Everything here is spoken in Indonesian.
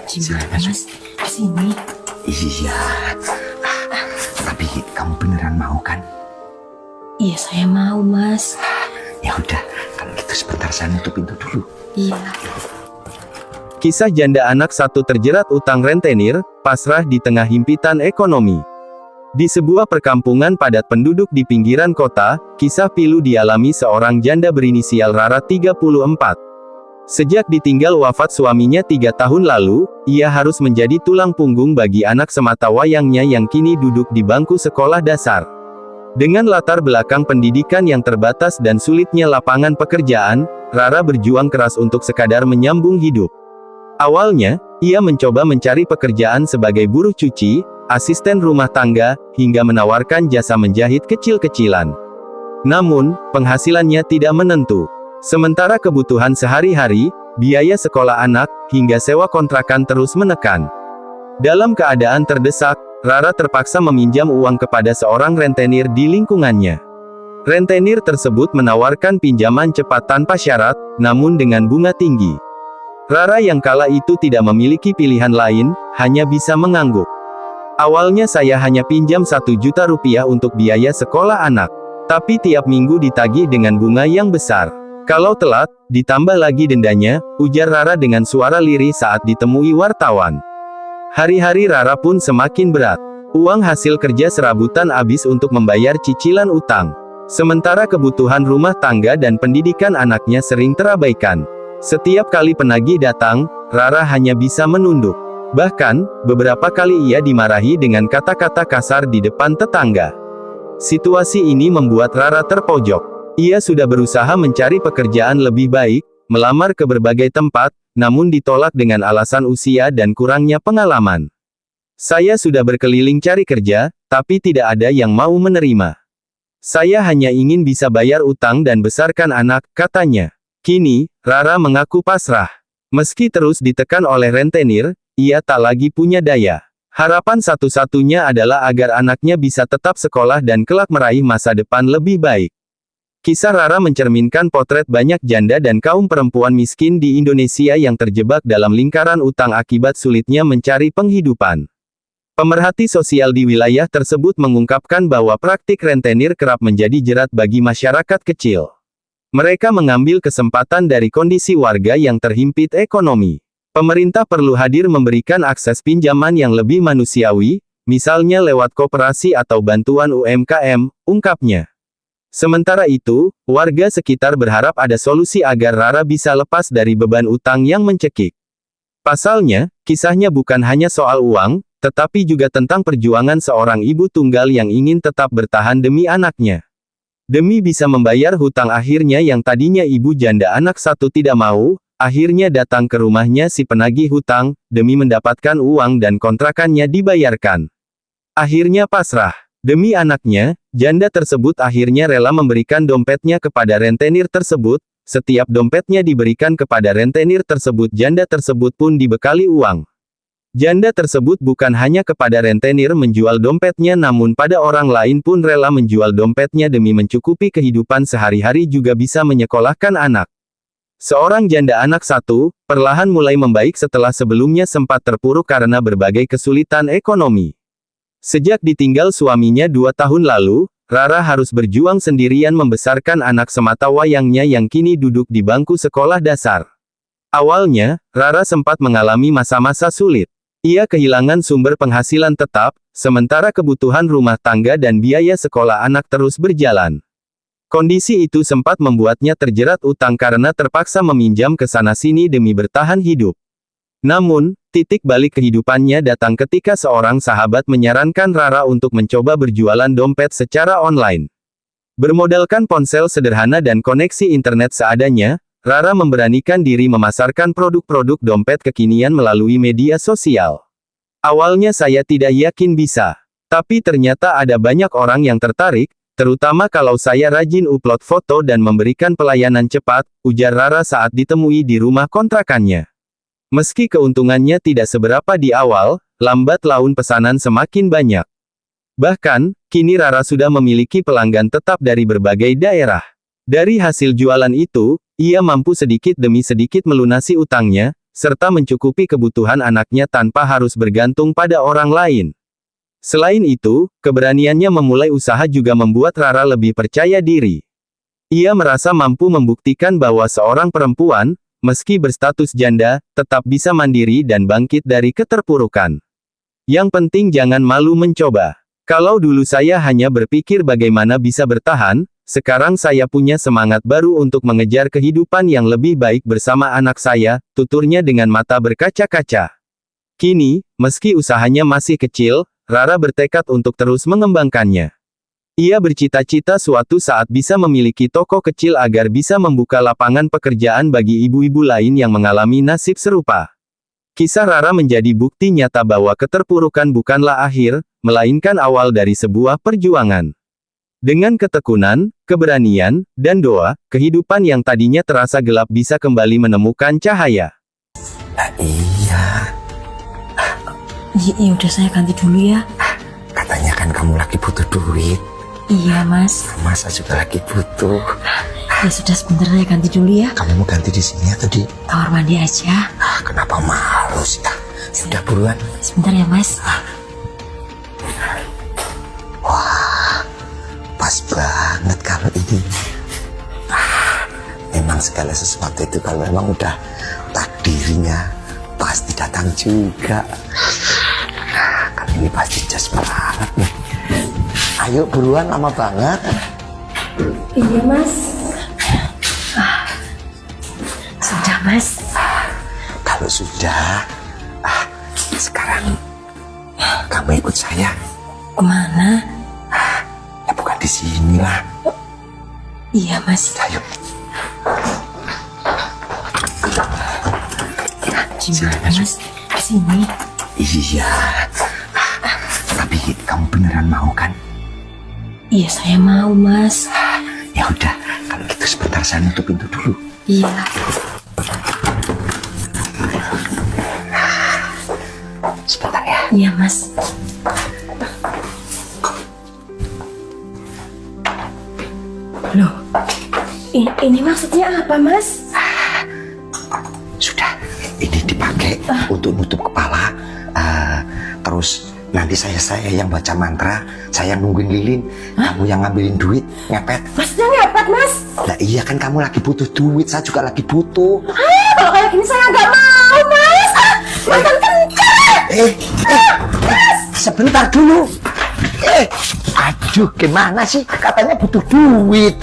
Silakan masuk. Mas, kesini. Iya. Tapi kamu beneran mau kan? Iya, saya mau, Mas. Ya udah, kalau gitu sebentar saya nutup pintu dulu. Iya. Kisah janda anak satu terjerat utang rentenir, pasrah di tengah himpitan ekonomi. Di sebuah perkampungan padat penduduk di pinggiran kota, kisah pilu dialami seorang janda berinisial Rara 34. Sejak ditinggal wafat suaminya 3 tahun lalu, ia harus menjadi tulang punggung bagi anak semata wayangnya yang kini duduk di bangku sekolah dasar. Dengan latar belakang pendidikan yang terbatas dan sulitnya lapangan pekerjaan, Rara berjuang keras untuk sekadar menyambung hidup. Awalnya, ia mencoba mencari pekerjaan sebagai buruh cuci, asisten rumah tangga, hingga menawarkan jasa menjahit kecil-kecilan. Namun, penghasilannya tidak menentu. Sementara kebutuhan sehari-hari, biaya sekolah anak, hingga sewa kontrakan terus menekan. Dalam keadaan terdesak, Rara terpaksa meminjam uang kepada seorang rentenir di lingkungannya. Rentenir tersebut menawarkan pinjaman cepat tanpa syarat, namun dengan bunga tinggi. Rara yang kala itu tidak memiliki pilihan lain, hanya bisa mengangguk. Awalnya saya hanya pinjam 1 juta rupiah untuk biaya sekolah anak. Tapi tiap minggu ditagih dengan bunga yang besar. Kalau telat, ditambah lagi dendanya, ujar Rara dengan suara lirih saat ditemui wartawan. Hari-hari Rara pun semakin berat. Uang hasil kerja serabutan habis untuk membayar cicilan utang. Sementara kebutuhan rumah tangga dan pendidikan anaknya sering terabaikan. Setiap kali penagih datang, Rara hanya bisa menunduk. Bahkan, beberapa kali ia dimarahi dengan kata-kata kasar di depan tetangga. Situasi ini membuat Rara terpojok. Ia sudah berusaha mencari pekerjaan lebih baik, melamar ke berbagai tempat, namun ditolak dengan alasan usia dan kurangnya pengalaman. Saya sudah berkeliling cari kerja, tapi tidak ada yang mau menerima. Saya hanya ingin bisa bayar utang dan besarkan anak, katanya. Kini, Rara mengaku pasrah. Meski terus ditekan oleh rentenir, ia tak lagi punya daya. Harapan satu-satunya adalah agar anaknya bisa tetap sekolah dan kelak meraih masa depan lebih baik. Kisah Rara mencerminkan potret banyak janda dan kaum perempuan miskin di Indonesia yang terjebak dalam lingkaran utang akibat sulitnya mencari penghidupan. Pemerhati sosial di wilayah tersebut mengungkapkan bahwa praktik rentenir kerap menjadi jerat bagi masyarakat kecil. Mereka mengambil kesempatan dari kondisi warga yang terhimpit ekonomi. Pemerintah perlu hadir memberikan akses pinjaman yang lebih manusiawi, misalnya lewat koperasi atau bantuan UMKM, ungkapnya. Sementara itu, warga sekitar berharap ada solusi agar Rara bisa lepas dari beban utang yang mencekik. Pasalnya, kisahnya bukan hanya soal uang, tetapi juga tentang perjuangan seorang ibu tunggal yang ingin tetap bertahan demi anaknya. Demi bisa membayar hutang akhirnya yang tadinya ibu janda anak satu tidak mau, akhirnya datang ke rumahnya si penagih hutang, demi mendapatkan uang dan kontrakannya dibayarkan. Akhirnya pasrah. Demi anaknya, janda tersebut akhirnya rela memberikan dompetnya kepada rentenir tersebut, setiap dompetnya diberikan kepada rentenir tersebut janda tersebut pun dibekali uang. Janda tersebut bukan hanya kepada rentenir menjual dompetnya namun pada orang lain pun rela menjual dompetnya demi mencukupi kehidupan sehari-hari juga bisa menyekolahkan anak. Seorang janda anak satu, perlahan mulai membaik setelah sebelumnya sempat terpuruk karena berbagai kesulitan ekonomi. Sejak ditinggal suaminya 2 tahun lalu, Rara harus berjuang sendirian membesarkan anak semata wayangnya yang kini duduk di bangku sekolah dasar. Awalnya, Rara sempat mengalami masa-masa sulit. Ia kehilangan sumber penghasilan tetap, sementara kebutuhan rumah tangga dan biaya sekolah anak terus berjalan. Kondisi itu sempat membuatnya terjerat utang karena terpaksa meminjam ke sana-sini demi bertahan hidup. Namun, titik balik kehidupannya datang ketika seorang sahabat menyarankan Rara untuk mencoba berjualan dompet secara online. Bermodalkan ponsel sederhana dan koneksi internet seadanya, Rara memberanikan diri memasarkan produk-produk dompet kekinian melalui media sosial. Awalnya saya tidak yakin bisa. Tapi ternyata ada banyak orang yang tertarik, terutama kalau saya rajin upload foto dan memberikan pelayanan cepat, ujar Rara saat ditemui di rumah kontrakannya. Meski keuntungannya tidak seberapa di awal, lambat laun pesanan semakin banyak. Bahkan, kini Rara sudah memiliki pelanggan tetap dari berbagai daerah. Dari hasil jualan itu, ia mampu sedikit demi sedikit melunasi utangnya, serta mencukupi kebutuhan anaknya tanpa harus bergantung pada orang lain. Selain itu, keberaniannya memulai usaha juga membuat Rara lebih percaya diri. Ia merasa mampu membuktikan bahwa seorang perempuan, meski berstatus janda, tetap bisa mandiri dan bangkit dari keterpurukan. Yang penting jangan malu mencoba. Kalau dulu saya hanya berpikir bagaimana bisa bertahan, sekarang saya punya semangat baru untuk mengejar kehidupan yang lebih baik bersama anak saya, tuturnya dengan mata berkaca-kaca. Kini, meski usahanya masih kecil, Rara bertekad untuk terus mengembangkannya. Ia bercita-cita suatu saat bisa memiliki toko kecil agar bisa membuka lapangan pekerjaan bagi ibu-ibu lain yang mengalami nasib serupa. Kisah Rara menjadi bukti nyata bahwa keterpurukan bukanlah akhir, melainkan awal dari sebuah perjuangan. Dengan ketekunan, keberanian, dan doa, kehidupan yang tadinya terasa gelap bisa kembali menemukan cahaya. Iya, Ya udah saya ganti dulu ya. katanya kan kamu lagi butuh duit. Iya mas. Masa juga lagi butuh. Ya sudah sebentar saya ganti dulu ya. Kamu mau ganti di sini atau di? Kamar mandi aja. Kenapa malu sih? Sudah buruan. Sebentar ya mas. Pas banget kalau ini. Memang segala sesuatu itu kalau memang udah takdirnya pasti datang juga. Kali ini pasti jas banget nih. Ayo buruan, lama banget. Iya mas. Sudah mas. Kalau sudah, sekarang kamu ikut saya. Kemana? Ya bukan di sini lah. Iya mas. Ayo. Gimana mas? Kesini. Iya. Tapi kamu beneran mau kan? Iya saya mau mas. Ya udah, kalau gitu sebentar saya nutup pintu dulu. Iya. Sebentar ya. Iya mas. Loh, ini maksudnya apa mas? Sudah, ini dipakai untuk nutup kepala. Terus nanti saya yang baca mantra, saya nungguin lilin. Kamu yang ngambilin duit, ngepet. Maksudnya ngepet mas? Lah iya kan kamu lagi butuh duit, saya juga lagi butuh. Kalau kayak gini saya nggak mau mas. Makan kencang. Sebentar dulu. Aduh, gimana sih? Katanya butuh duit.